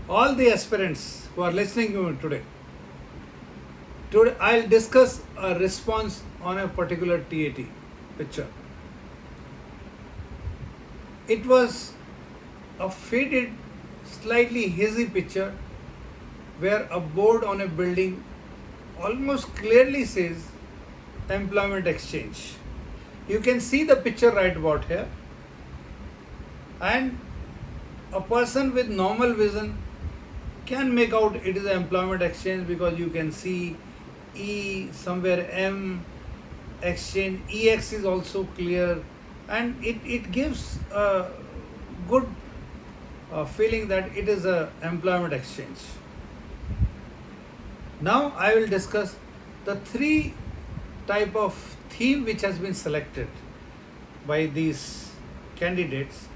all the aspirants who are listening to me today. Today I'll discuss a response on a particular TAT picture. It was a faded, slightly hazy picture where a board on a building almost clearly says employment exchange. You can see the picture right about here, and a person with normal vision can make out it is an employment exchange because you can see E somewhere, M exchange, EX is also clear, and it gives a good feeling that it is a employment exchange. Now I will discuss the three type of theme which has been selected by these candidates.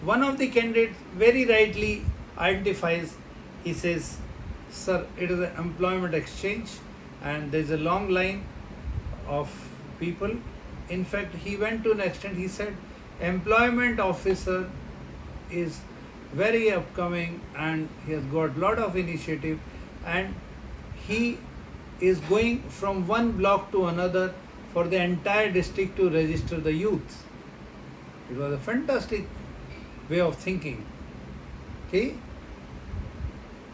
One of the candidates very rightly identifies, he says, sir, it is an employment exchange, and there is a long line of people. In fact, he went to an extent, he said, employment officer is very upcoming and he has got lot of initiative, and he is going from one block to another for the entire district to register the youth. It was a fantastic way of thinking. कि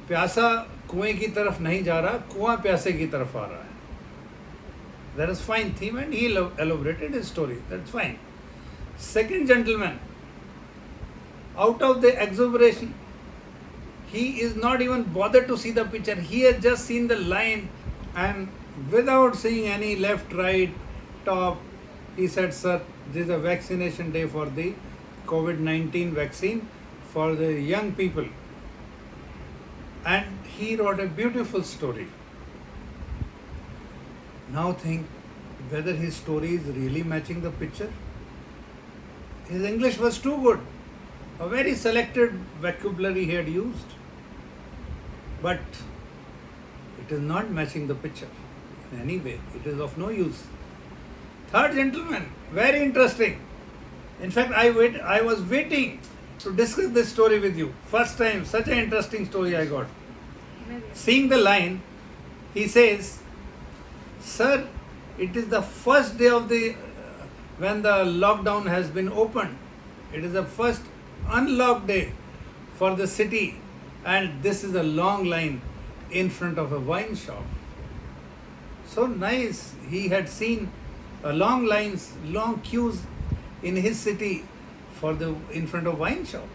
प्यासा कुएं की तरफ नहीं जा रहा, कुआं प्यासे की तरफ आ रहा है. That is fine theme, and he elaborated his story. That's fine. Second gentleman, out of the exuberation, he is not even bothered to see the picture. He has just seen the line, and without seeing any left, right, top, he said, sir, this is a vaccination day for the COVID-19 vaccine for the young people. And he wrote a beautiful story. Now think whether his story is really matching the picture. His English was too good. A very selected vocabulary he had used. But it is not matching the picture in any way. It is of no use. Third gentleman, very interesting. In fact, I was waiting to discuss this story with you. First time, such an interesting story I got. Seeing the line, he says, sir, it is the first day of the when the lockdown has been opened. It is the first unlocked day for the city, and this is a long line in front of a wine shop. So nice. He had seen long lines, long queues in his city for the in front of wine shop.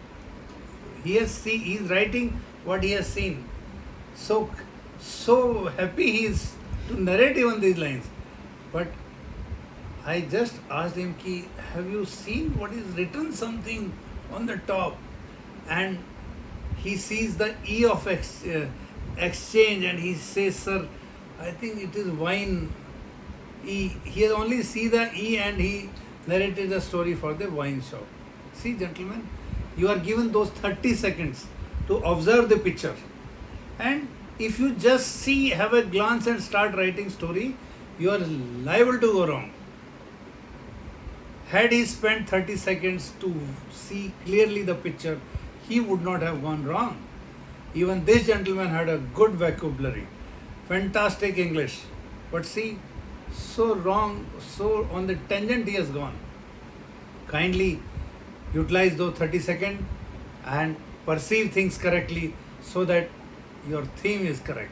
He is writing what he has seen. So happy he is to narrate even these lines. But I just asked him, ki, have you seen what is written something on the top? And he sees the E of exchange, and he says, sir, I think it is wine. He has only seen the E, and he narrated the story for the wine shop. See, gentlemen, you are given those 30 seconds to observe the picture. And if you just see, have a glance and start writing story, you are liable to go wrong. Had he spent 30 seconds to see clearly the picture, he would not have gone wrong. Even this gentleman had a good vocabulary, fantastic English. But see, so wrong, so on the tangent he has gone. Kindly utilize those 30 seconds and perceive things correctly so that your theme is correct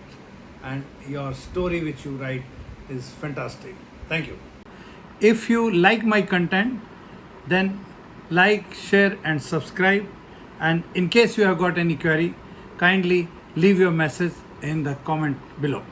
and your story which you write is fantastic. Thank you. If you like my content, then like, share and subscribe. And in case you have got any query, kindly leave your message in the comment below.